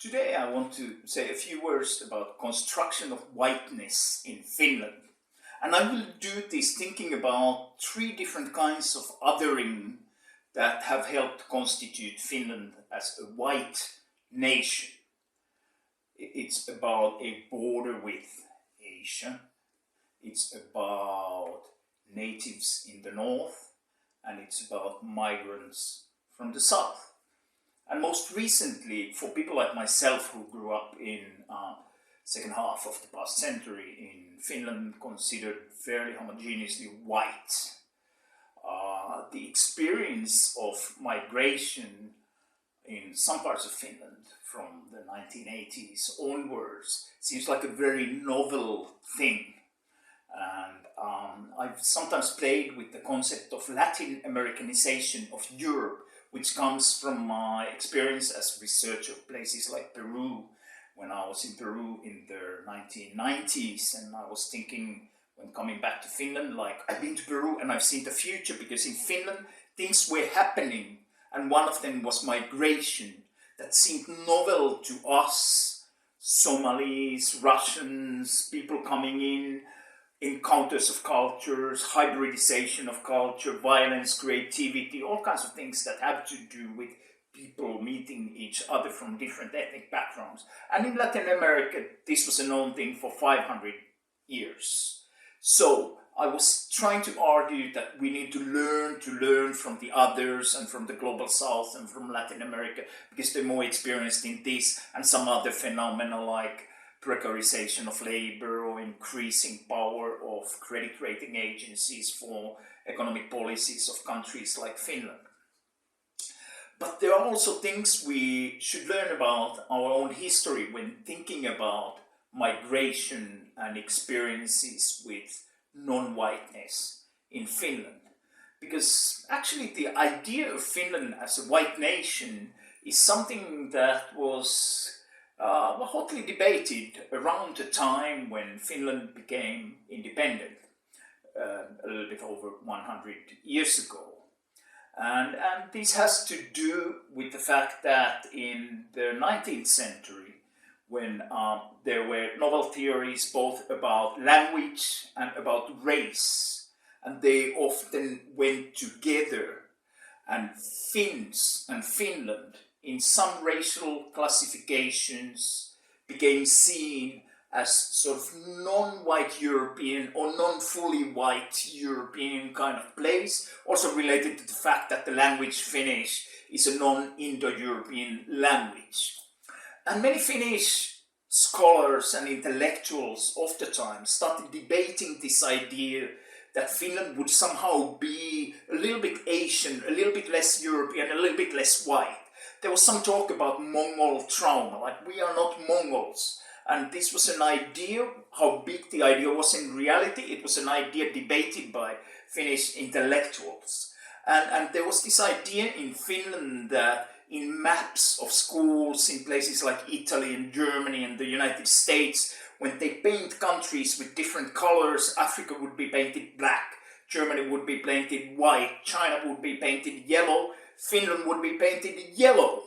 Today I want to say a few words about construction of whiteness in Finland. And I will do this thinking about three different kinds of othering that have helped constitute Finland as a white nation. It's about a border with Asia. It's about natives in the north, and it's about migrants from the south. And most recently, for people like myself who grew up in second half of the past century in Finland, considered fairly homogeneously white, the experience of migration in some parts of Finland from the 1980s onwards seems like a very novel thing. And I've sometimes played with the concept of Latin Americanization of Europe, which comes from my experience as researcher of places like Peru, when I was in Peru in the 1990s, and I was thinking when coming back to Finland, like, I've been to Peru and I've seen the future, because in Finland things were happening, and one of them was migration that seemed novel to us, Somalis, Russians, people coming in, encounters of cultures, hybridization of culture, violence, creativity, all kinds of things that have to do with people meeting each other from different ethnic backgrounds. And in Latin America, this was a known thing for 500 years. So I was trying to argue that we need to learn from the others and from the global south and from Latin America, because they're more experienced in this and some other phenomena like precarization of labor or increasing power of credit rating agencies for economic policies of countries like Finland. But there are also things we should learn about our own history when thinking about migration and experiences with non-whiteness in Finland. Because actually the idea of Finland as a white nation is something that was hotly debated around the time when Finland became independent, a little bit over 100 years ago. And this has to do with the fact that in the 19th century, when there were novel theories both about language and about race, and they often went together, and Finns and Finland in some racial classifications became seen as sort of non-white European or non-fully white European kind of place, also related to the fact that the language Finnish is a non-Indo-European language. And many Finnish scholars and intellectuals of the time started debating this idea that Finland would somehow be a little bit Asian, a little bit less European, a little bit less white. There was some talk about Mongol trauma, like we are not Mongols. And this was an idea. How big the idea was in reality, it was an idea debated by Finnish intellectuals. And there was this idea in Finland that in maps of schools in places like Italy and Germany and the United States, when they paint countries with different colors, Africa would be painted black, Germany would be painted white, China would be painted yellow, Finland would be painted yellow.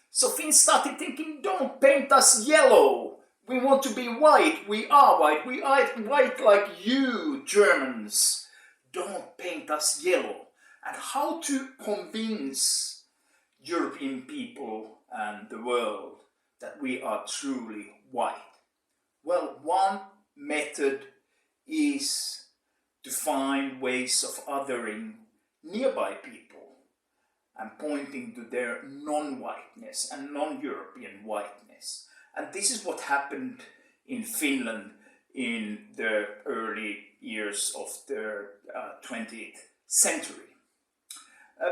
So Finns started thinking, don't paint us yellow. We want to be white. We are white. We are white like you, Germans. Don't paint us yellow. And how to convince European people and the world that we are truly white? Well, one method is to find ways of othering nearby people and pointing to their non-whiteness and non-European whiteness. And this is what happened in Finland in the early years of the 20th century.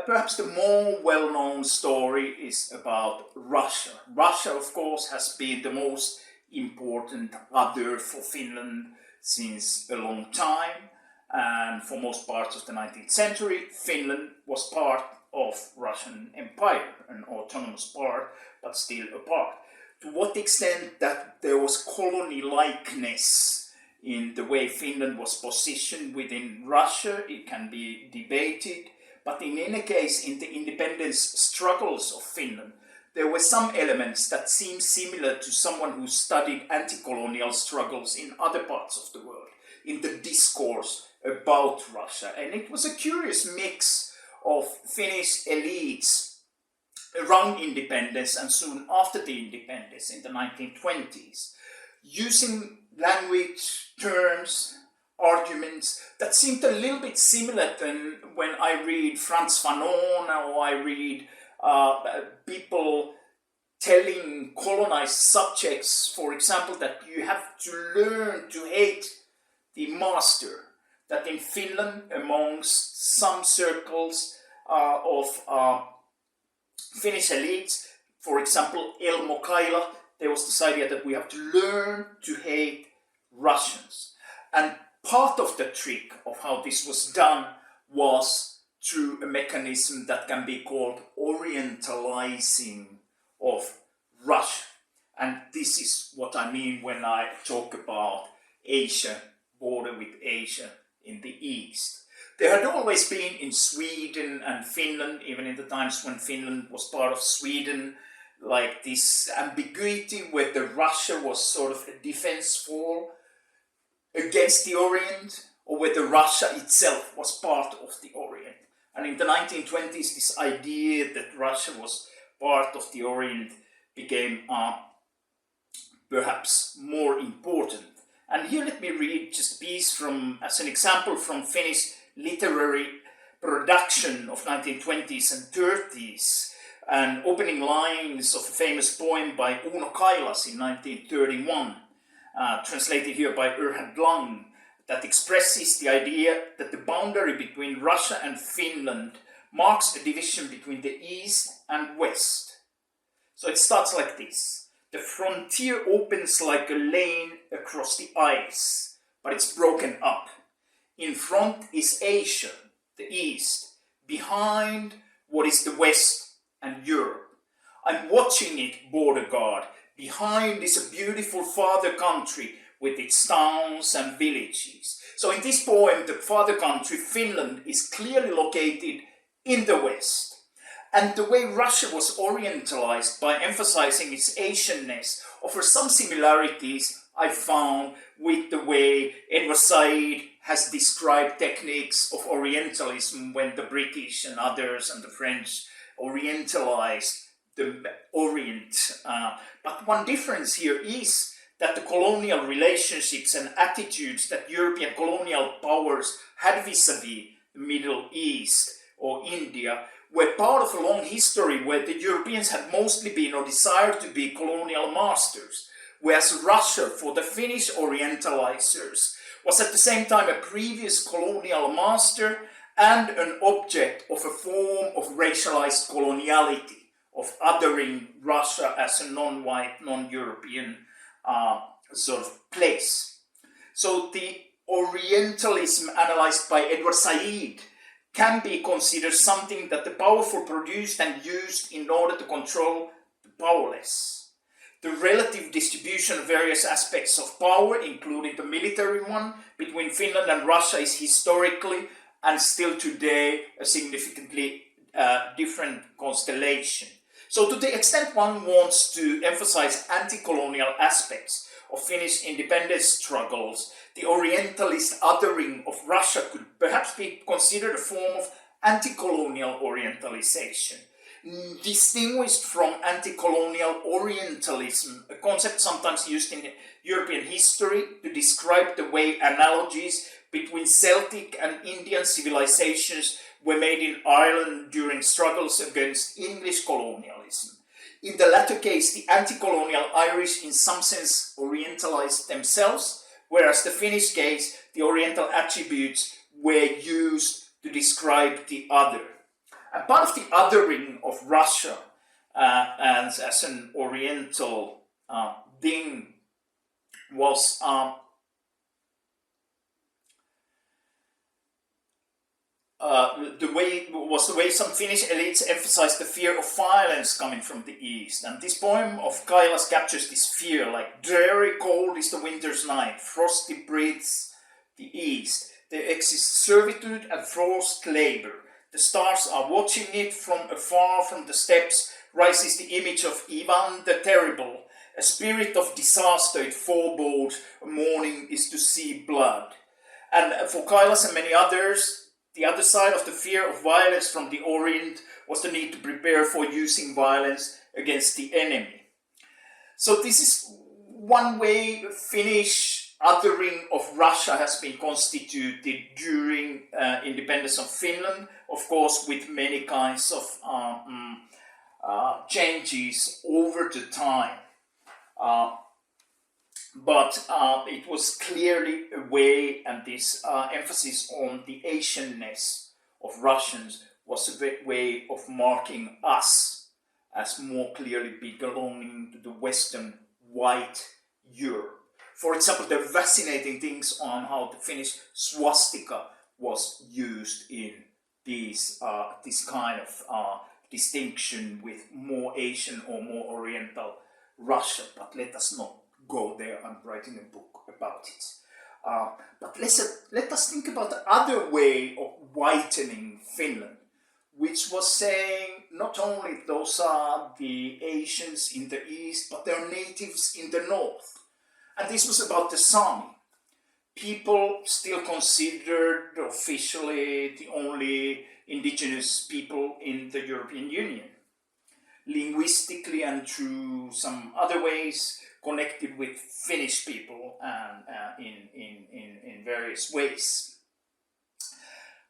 Perhaps the more well-known story is about Russia. Russia, of course, has been the most important other for Finland since a long time. And for most parts of the 19th century, Finland was part of Russian Empire, an autonomous part, but still a part. To what extent that there was colony-likeness in the way Finland was positioned within Russia, it can be debated. But in any case, in the independence struggles of Finland, there were some elements that seemed similar to someone who studied anti-colonial struggles in other parts of the world, in the discourse about Russia. And it was a curious mix of Finnish elites around independence and soon after the independence in the 1920s, using language, terms, arguments that seemed a little bit similar than when I read Frantz Fanon or I read people telling colonized subjects, for example, that you have to learn to hate the master. That in Finland, amongst some circles of Finnish elites, for example, Uuno Kailas, there was this idea that we have to learn to hate Russians. And part of the trick of how this was done was through a mechanism that can be called orientalizing of Russia. And this is what I mean when I talk about Asia, border with Asia in the East. There had always been in Sweden and Finland, even in the times when Finland was part of Sweden, like this ambiguity where the Russia was sort of a defense wall against the Orient, or whether Russia itself was part of the Orient. And in the 1920s, this idea that Russia was part of the Orient became perhaps more important. And here let me read just a piece from, as an example, from Finnish literary production of 1920s and 30s, and opening lines of a famous poem by Uuno Kailas in 1931, translated here by Erhard Lang, that expresses the idea that the boundary between Russia and Finland marks a division between the East and West. So it starts like this. The frontier opens like a lane across the ice, but it's broken up. In front is Asia, the East. Behind, what is the West and Europe. I'm watching it, border guard. Behind is a beautiful father country with its towns and villages. So in this poem, the father country, Finland, is clearly located in the West. And the way Russia was orientalized by emphasizing its Asianness offers some similarities I found with the way Edward Said has described techniques of Orientalism when the British and others and the French orientalized the Orient. But one difference here is that the colonial relationships and attitudes that European colonial powers had vis-à-vis the Middle East or India were part of a long history where the Europeans had mostly been or desired to be colonial masters, whereas Russia, for the Finnish Orientalizers, was at the same time a previous colonial master and an object of a form of racialized coloniality, of othering Russia as a non-white, non-European sort of place. So the Orientalism analyzed by Edward Said can be considered something that the powerful produced and used in order to control the powerless. The relative distribution of various aspects of power, including the military one, between Finland and Russia is historically and still today a significantly different constellation. So to the extent one wants to emphasize anti-colonial aspects of Finnish independence struggles, the Orientalist othering of Russia could perhaps be considered a form of anti-colonial Orientalization, distinguished from anti-colonial Orientalism, a concept sometimes used in European history to describe the way analogies between Celtic and Indian civilizations were made in Ireland during struggles against English colonialism. In the latter case, the anti-colonial Irish in some sense orientalized themselves, whereas the Finnish case, the Oriental attributes were used to describe the other. And part of the othering of Russia as an Oriental thing was the way some Finnish elites emphasized the fear of violence coming from the East. And this poem of Kailas captures this fear, like dreary cold is the winter's night, frosty breathes the East. There exists servitude and forced labor. The stars are watching it from afar from the steppes, rises the image of Ivan the Terrible, a spirit of disaster. It forebodes mourning is to see blood. And for Kailas and many others, the other side of the fear of violence from the Orient was the need to prepare for using violence against the enemy. So this is one way Finnish othering of Russia has been constituted during independence of Finland, of course with many kinds of changes over the time. But it was clearly a way, and this emphasis on the Asianness of Russians was a way of marking us as more clearly belonging to the Western white Europe. For example, there are fascinating things on how the Finnish swastika was used in this kind of distinction with more Asian or more Oriental Russia, but let us not go there. I'm writing a book about it. But let us think about the other way of whitening Finland, which was saying not only those are the Asians in the east, but they're natives in the north. And this was about the Sami, people still considered officially the only indigenous people in the European Union. Linguistically and through some other ways connected with Finnish people and in various ways.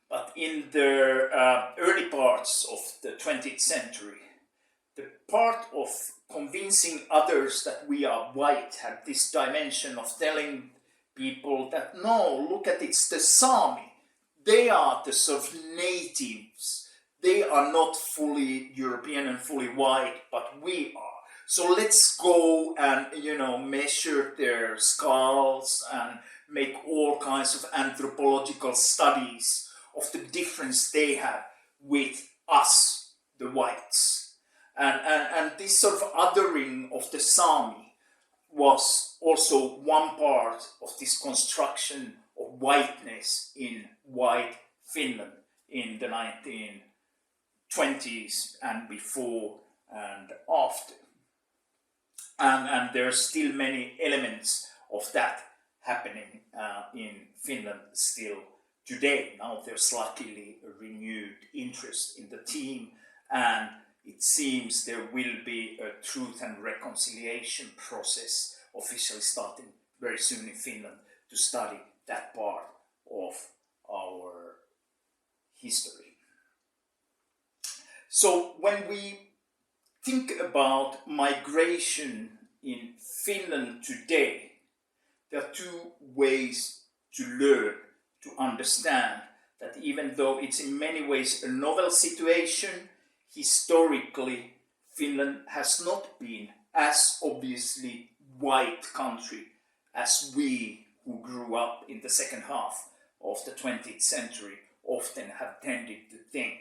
But in the early parts of the 20th century, the part of convincing others that we are white had this dimension of telling people that no, look at it, it's the Sami. They are the sort of natives. They are not fully European and fully white, but we are. So let's go and, measure their skulls and make all kinds of anthropological studies of the difference they have with us, the whites. And this sort of othering of the Sami was also one part of this construction of whiteness in white Finland in the 1920s and before and after. And there are still many elements of that happening in Finland still today. Now there's slightly a renewed interest in the theme, and it seems there will be a truth and reconciliation process officially starting very soon in Finland to study that part of our history. So when we think about migration in Finland today, there are two ways to learn, to understand that even though it's in many ways a novel situation, historically Finland has not been as obviously white country as we who grew up in the second half of the 20th century often have tended to think.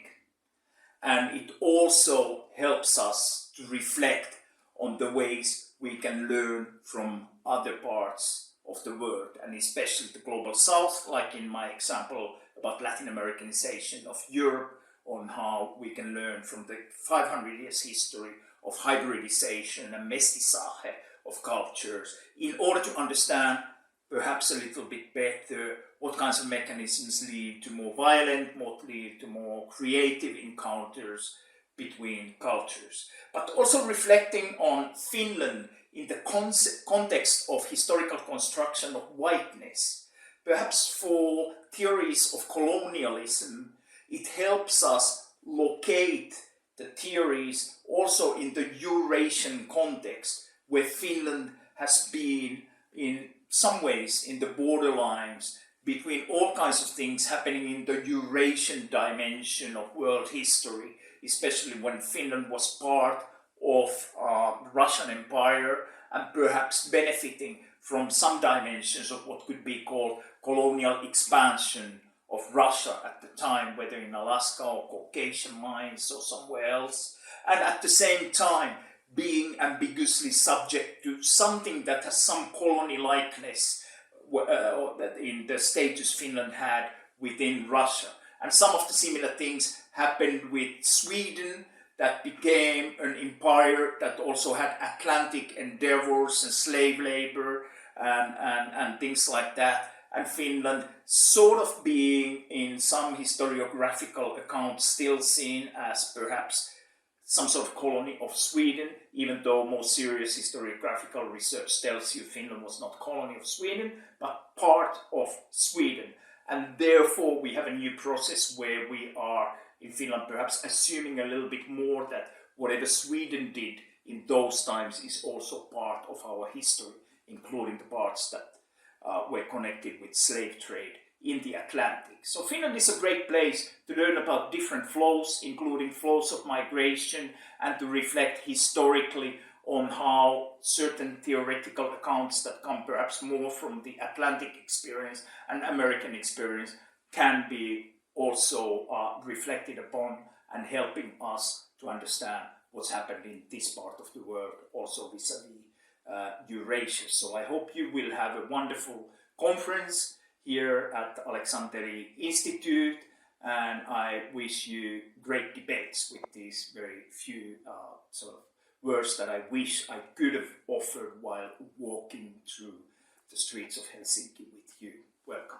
And it also helps us to reflect on the ways we can learn from other parts of the world, and especially the global south, like in my example about Latin Americanization of Europe, on how we can learn from the 500 years history of hybridization and mestizaje of cultures in order to understand perhaps a little bit better what kinds of mechanisms lead to more violent, what lead to more creative encounters between cultures. But also reflecting on Finland in the context of historical construction of whiteness. Perhaps for theories of colonialism, it helps us locate the theories also in the Eurasian context, where Finland has been in some ways in the borderlines between all kinds of things happening in the Eurasian dimension of world history, especially when Finland was part of the Russian Empire and perhaps benefiting from some dimensions of what could be called colonial expansion of Russia at the time, whether in Alaska or Caucasian mines or somewhere else, and at the same time being ambiguously subject to something that has some colony-likeness in the status Finland had within Russia. And some of the similar things happened with Sweden that became an empire that also had Atlantic endeavors and slave labor and things like that. And Finland sort of being in some historiographical accounts still seen as perhaps some sort of colony of Sweden, even though more serious historiographical research tells you Finland was not a colony of Sweden, but part of Sweden. And therefore we have a new process where we are in Finland perhaps assuming a little bit more that whatever Sweden did in those times is also part of our history, including the parts that were connected with slave trade in the Atlantic. So Finland is a great place to learn about different flows, including flows of migration, and to reflect historically on how certain theoretical accounts that come perhaps more from the Atlantic experience and American experience can be also reflected upon and helping us to understand what's happened in this part of the world, also vis-à-vis Eurasia. So I hope you will have a wonderful conference here at Aleksanteri Institute, and I wish you great debates with these very few sort of words that I wish I could have offered while walking through the streets of Helsinki with you. Welcome.